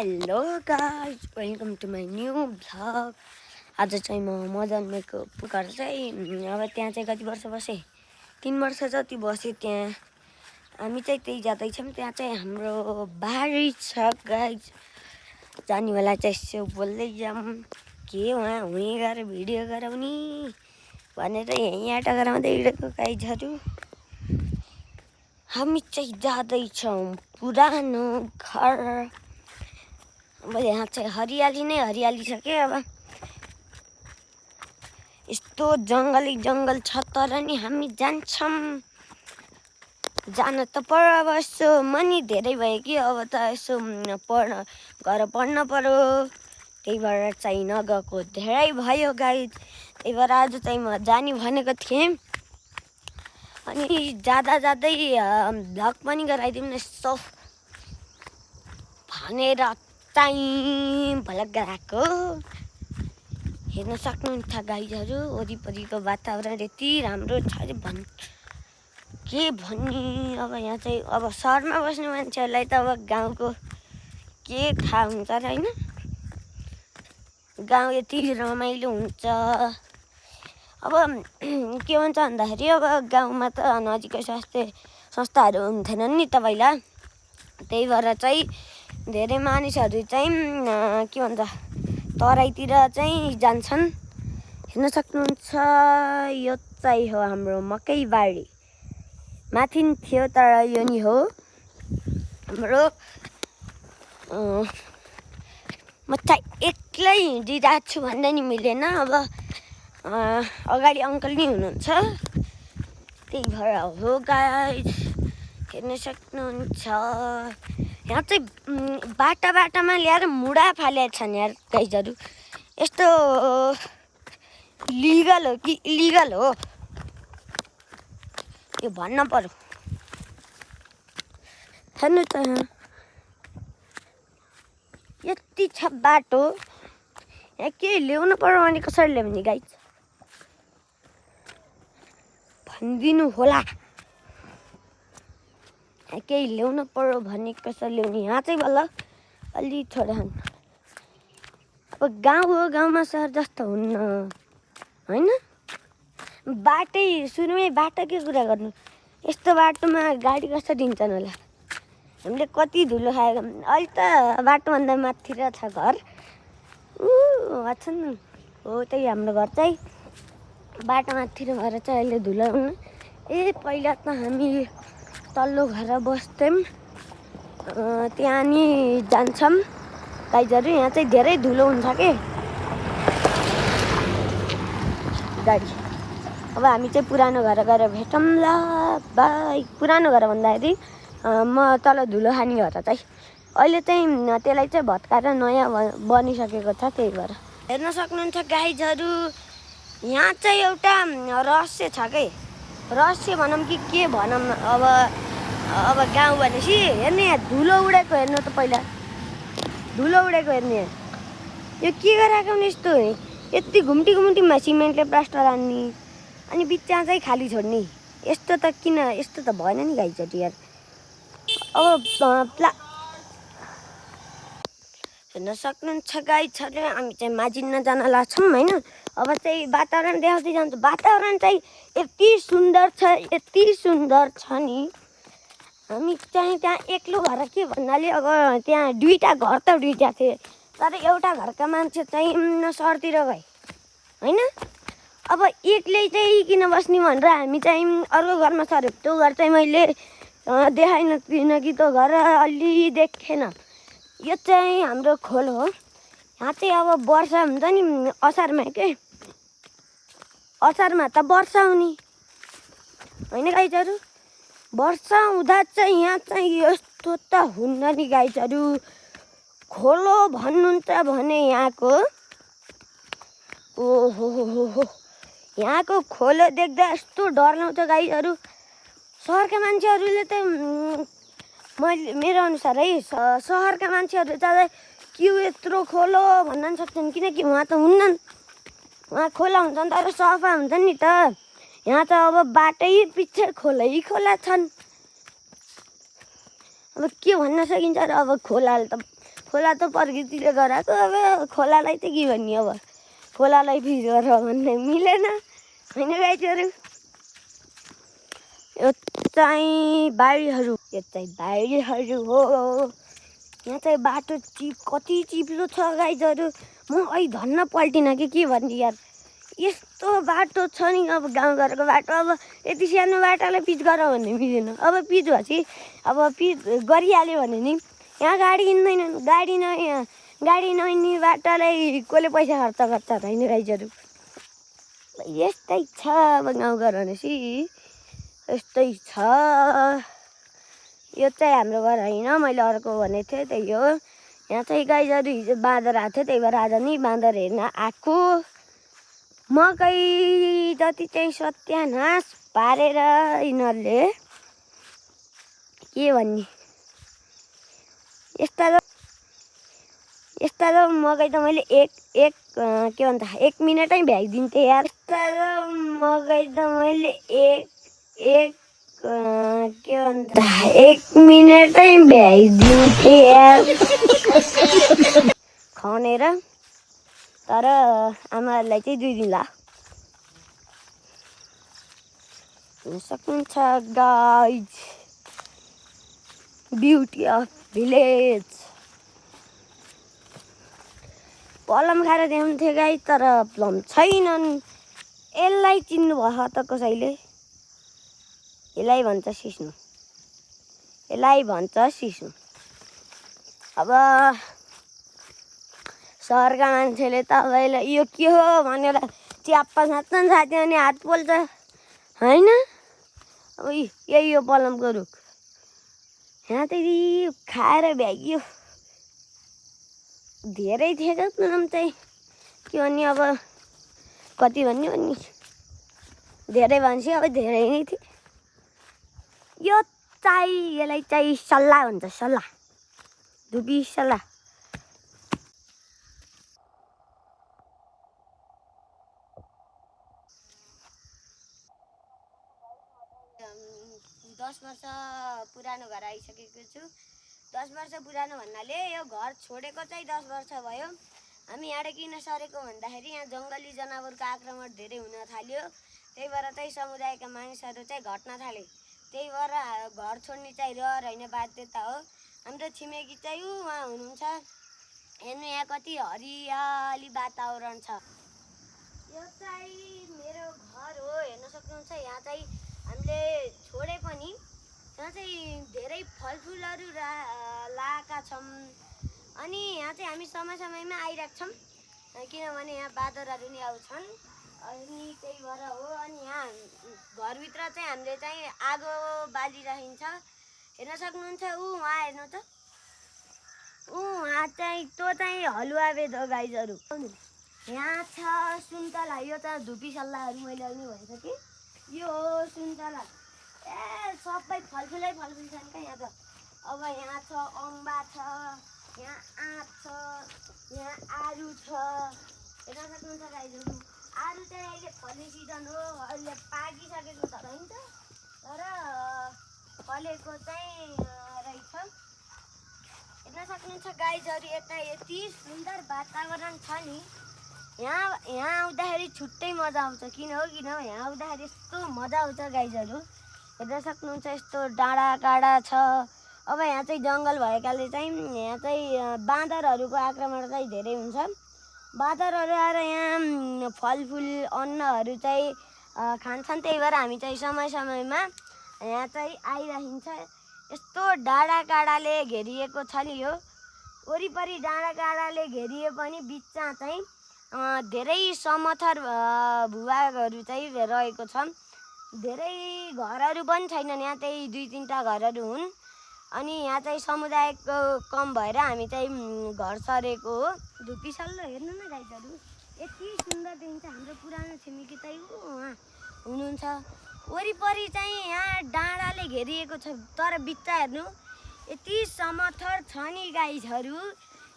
Hello guys, welcome to my new vlog. आज चाहिँ म जन्मेको घर चाहिँ अब त्यहाँ चाहिँ कति वर्ष बसेँ, 3 वर्ष जति बसेँ त्यहाँ। हामी चाहिँ त्यही जाँदैछौँ। त्यहाँ चाहिँ हाम्रो बारी छ गाइज। जाने बेला चाहिँ यसो बोल्दै जाऊँ के उहाँ हुँ गएर भिडियो गराउने भनेर यहीँ आँटा गराउँदै हिँडेको गाइजहरू। हामी चाहिँ जाँदैछौँ पुरानो घर। अब यहाँ चाहिँ हरियाली नै हरियाली छ के। अब यस्तो जङ्गल छ तर नि हामी जान्छौँ। जान त पर्यो। अब यसो मनी धेरै भयो कि अब त यसो गएर पढ्न पर्यो। त्यही भएर चाहिँ नगएको धेरै भयो गाइज। त्यही भएर आज चाहिँ म जाने भनेको थिएँ। अनि जाँदा जाँदै भ्लग पनि गराइदिउँ न यसो भनेर चाहिँ भ्लग गराएको। हेर्न सक्नुहुन्छ गाइजहरू, वरिपरिको वातावरण यति राम्रो छ के भन्ने। अब यहाँ चाहिँ अब सहरमा बस्ने मान्छेहरूलाई त अब गाउँको के थाहा हुन्छ र होइन। गाउँ यति रमाइलो हुन्छ। अब के हुन्छ भन्दाखेरि अब गाउँमा त नजिकै स्वास्थ्य संस्थाहरू हुन्थेनन् नि तपाईँलाई। त्यही भएर चाहिँ धेरै मानिसहरू चाहिँ के भन्छ तराईतिर चाहिँ जान्छन्। हेर्न सक्नुहुन्छ यो चाहिँ हो हाम्रो मकैबारी। माथि थियो तर यो नि हो हाम्रो। म चाहिँ एक्लै हिँडिरहेको छु भन्दा नि मिलेन। अब अगाडि अङ्कल नि हुनुहुन्छ, त्यही भएर हो गाइज। हेर्न सक्नुहुन्छ यहाँ चाहिँ बाटामा ल्याएर मुढा फालेको छन् यार गाइजहरू। यस्तो लिगल हो कि इलिगल हो यो भन्न पर्यो। हेर्नु त यहाँ यति छ बाटो। यहाँ के ल्याउनु पर्यो भने कसरी ल्याउने गाइज भनिदिनु होला। केही ल्याउनु पर्यो भने कसरी ल्याउने। यहाँ चाहिँ बल्ल अलि छोडा अब गाउँ हो, गाउँमा सहर जस्तो हुन्न होइन। बाटै सुरुमै बाटोकै कुरा गर्नु। यस्तो बाटोमा गाडी कसरी हिँड्छन् होला। हामीले कति धुलो खाएको। अहिले त बाटोभन्दा माथि र छ घर वाचन हो। त्यही हाम्रो घर चाहिँ बाटो माथि भएर चाहिँ अहिले धुलो हुनु। पहिला त हामी तल्लो घर बस्थ्यौँ, त्यहाँ नि जान्छौँ गाइजहरू। यहाँ चाहिँ धेरै धुलो हुन्छ के गाडी। अब हामी चाहिँ पुरानो घर गएर भेटौँ ल बाई। पुरानो घर भन्दाखेरि म तल धुलो खाने घर चाहिँ अहिले चाहिँ त्यसलाई चाहिँ भत्काएर नयाँ बनिसकेको छ। त्यही भएर हेर्न सक्नुहुन्छ गाइजहरू यहाँ चाहिँ एउटा रहस्य छ के। रहस्य भनौँ कि के भनौँ। अब गाउँ भनेपछि हेर्ने यहाँ धुलो उडेको हेर्नु त। पहिला धुलो उडेको हेर्ने यो के गराएको भने यस्तो यति घुम्टीमा सिमेन्टले प्लास्टर हान्ने अनि बिचमा चाहिँ खाली छोड्ने। यस्तो त किन, यस्तो त भएन नि गाइजहरू यार। अब हेर्न सक्नुहुन्छ गाइजहरूले हामी चाहिँ माझिन्न जान लाग्छौँ होइन। अब चाहिँ वातावरण देखाउँदै जान्छ। वातावरण चाहिँ यति सुन्दर छ नि। हामी चाहिँ त्यहाँ एक्लो घर के भन्नाले अब त्यहाँ दुईवटा घर त दुईवटा थिए तर एउटा घरका मान्छे चाहिँ सहरतिर गए होइन। अब एक्लै चाहिँ किन बस्ने भनेर हामी चाहिँ अर्को घरमा सऱ्यो। त्यो घर चाहिँ मैले देखाइन किनकि त्यो घर अलि देखेन। यो चाहिँ हाम्रो खोल हो। यहाँ चाहिँ अब वर्षा हुन्छ नि असारमा के। असारमा त वर्षा हुने होइन गाइजहरू। वर्षा हुँदा चाहिँ यहाँ चाहिँ यस्तो त हुन्न नि गाइजहरू। खोलो भन्नुहुन्छ भने यहाँको ओहो यहाँको खोलो देख्दा यस्तो डर लाउँछ गाइजहरू। सहरका मान्छेहरूले त मेरो अनुसार है सहरका मान्छेहरू जाँदा के यत्रो खोलो भन्न सक्छन् किनकि उहाँ त हुन्नन्। उहाँ खोला हुन्छन् तर सफा हुन्छन् नि त। यहाँ त अब बाटै पछि खोला छन्। अब के भन्न सकिन्छ र। अब खोला त प्रकृतिले गराएको, अब खोलालाई त के भन्ने, अब खोलालाई फ्रिज गर भन्ने मिलेन होइन गाईहरू। यो चाहिँ बारीहरू हो। यहाँ चाहिँ बाटो कति चिप्लो छ गाईहरू। म अहिले धन्न पल्टिनँ के भन्ने यार, यस्तो बाटो छ नि अब गाउँघरको बाटो। अब यति सानो बाटोलाई पिच गर भन्ने मिलेन। अब पिच भएपछि अब पिच गरिहाल्यो भने नि यहाँ गाडी हिँड्दैनन्। गाडी नहिँड्ने बाटोलाई कसले पैसा खर्च गर्छ होइन गाईहरू। यस्तै छ अब गाउँघर भनेपछि, यस्तै छ। यो चाहिँ हाम्रो घर होइन, मैले अर्को भनेको थिएँ त्यही हो। यहाँ चाहिँ गाईहरू हिजो बाँदर आएको थियो, त्यही भएर आज नि बाँदर हेर्न आएको। मकै जति चाहिँ सत्यानाश पारेर यिनीहरूले के भन्ने, यस्ता त मकै त मैले के भन्छ 1 मिनटै भ्याइदिन्थेँ यार। यस्ता त मकै त मैले के भन्छ 1 मिनटै भ्याइदिन्थेँ यार खनेर। तर आमाहरूलाई चाहिँ 2 दिन लाग्यो। सक्नुहुन्छ guys, beauty of village. Plum खाएर देखाउँथे गाई, तर प्लम छैनन्। यसलाई चिन्नु भयो त कसैले? यसलाई भन्छ सिस्नु। अब सहरका मान्छेले तपाईँलाई यो के हो भनेर च्याप्पा साँच्छन् साथी अनि हात पोल्छ होइन। अब यही हो प्लमको रुख। यहाँ चाहिँ खाएर भ्याइयो धेरै थियो प्लम चाहिँ, के भन्ने अब कति भन्ने धेरै भन्छ अब धेरै नै थियो। यसलाई चाहिँ सल्लाह भन्छ, सल्लाह, धुपी सल्लाह। दस वर्ष पुरानो घर आइसकेको छु। 10 वर्ष पुरानो भन्नाले यो घर छोडेको चाहिँ 10 वर्ष भयो। हामी यहाँ किन सरेको भन्दाखेरि यहाँ जङ्गली जनावरको आक्रमण धेरै हुन थाल्यो। त्यही भएर चाहिँ समुदायका मानिसहरू चाहिँ घट्न थाले। त्यही भएर घर छोड्ने चाहिँ रहर होइन, बाध्यता हो। हाम्रो छिमेकी चाहिँ उहाँ हुनुहुन्छ, हेर्नु यहाँ कति हरियाली वातावरण छ। यो चाहिँ मेरो घर हो, हेर्न सक्नुहुन्छ। यहाँ चाहिँ हामीले छोडे पनि यहाँ चाहिँ धेरै फलफुलहरू लगाएका छौँ। अनि यहाँ चाहिँ हामी समयमा आइरहेको छौँ, किनभने यहाँ बाँदरहरू नि आउँछन् अनि त्यही भएर हो। अनि यहाँ घरभित्र चाहिँ हामीले चाहिँ आगो बालिरहन्छ, हेर्न सक्नुहुन्छ। उहाँ हेर्नु त, उहाँ चाहिँ त्यो चाहिँ हलुवा बेद हो गाईहरू। यहाँ छ सुन्तला, यो त धुपी सल्लाहहरू मैले अहिले भनिसकेँ। यो हो सुन्तला। सबै फलफुलै फलफुल छन् क्या यहाँ त। अब यहाँ छ अम्बा छ, यहाँ आँप छ, यहाँ आरु छ, हेर्न सक्नुहुन्छ गाईहरू। आरु चाहिँ अहिले फल्ने सिजन हो, अहिले पाकिसकेको छ होइन त, तर फलेको चाहिँ रहेछ, हेर्न सक्नुहुन्छ गाईहरू। यता यति सुन्दर वातावरण छ नि, यहाँ आउँदाखेरि छुट्टै मजा आउँछ। किन यहाँ आउँदाखेरि यस्तो मजा आउँछ गाईहरू, हेर्न सक्नुहुन्छ। यस्तो डाँडा काँडा छ। अब यहाँ चाहिँ जङ्गल भएकाले चाहिँ यहाँ चाहिँ बाँदरहरूको आक्रमण चाहिँ धेरै हुन्छ। बाँदरहरू आएर यहाँ फलफुल अन्नहरू चाहिँ खान्छन्। त्यही भएर हामी चाहिँ समयमा यहाँ चाहिँ आइरहन्छ। यस्तो डाँडा काँडाले घेरिएको छ नि, यो वरिपरि डाँडा काँडाले घेरिए पनि बिचमा चाहिँ धेरै समथर भूभागहरू चाहिँ रहेको छ। धेरै घरहरू पनि छैनन्, यहाँ चाहिँ 2-3टा घरहरू हुन्। अनि यहाँ चाहिँ समुदायको कम भएर हामी चाहिँ घर सरेको हो। धुपी सल्लो हेर्नु न गाईहरू, यति सुन्दर देखिन्छ। हाम्रो पुरानो छिमेकी चाहिँ उहाँ हुनुहुन्छ। वरिपरि चाहिँ यहाँ डाँडाले घेरिएको छ, तर बिचमा हेर्नु यति समथर छ नि गाईहरू।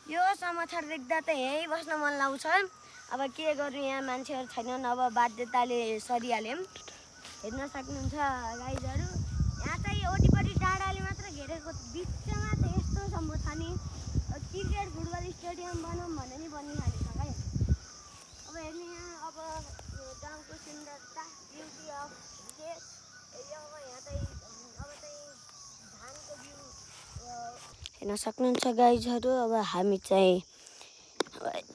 यो समथर देख्दा त यहीँ बस्न मन लाउँछ। अब के गर्नु, यहाँ मान्छेहरू छैनन्, अब बाध्यताले सरिहाल्यौँ। हेर्न सक्नुहुन्छ गाईहरू, यहाँ चाहिँ वरिपरि डाँडाले मात्र घेरेको, बिचमा त यस्तो सम्म छ नि क्रिकेट हेर्न सक्नुहुन्छ गाइजहरू। अब हामी चाहिँ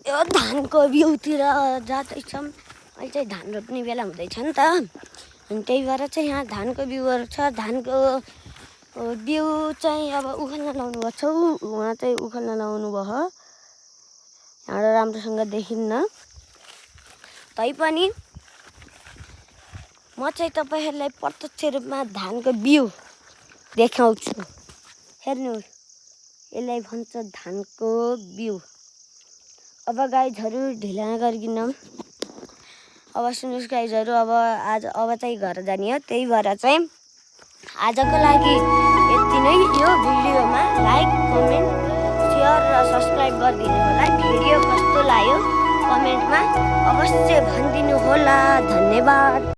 यो धानको बिउतिर जाँदैछौँ। अहिले चाहिँ धान रोप्ने बेला हुँदैछ नि त, अनि त्यही भएर चाहिँ यहाँ धानको बिउहरू छ। धानको बिउ चाहिँ अब उखाल्न लाउनु भएको छ। उहाँ चाहिँ उखाल्न लाउनु भयो, यहाँबाट राम्रोसँग देखिन्न। तैपनि म चाहिँ तपाईँहरूलाई प्रत्यक्ष रूपमा धानको बिउ देखाउँछु। हेर्नु, यसलाई भन्छ धानको बिउ। अब गाइजहरू ढिला नगरिकन अब सुन्नुहोस् गाइजहरू, अब चाहिँ घर जाने हो। त्यही भएर चाहिँ आजको लागि यति नै। यो भिडियोमा लाइक, कमेन्ट, सेयर र सब्सक्राइब गरिदिनु होला। भिडियो कस्तो लाग्यो कमेन्टमा अवश्य भनिदिनु होला। धन्यवाद।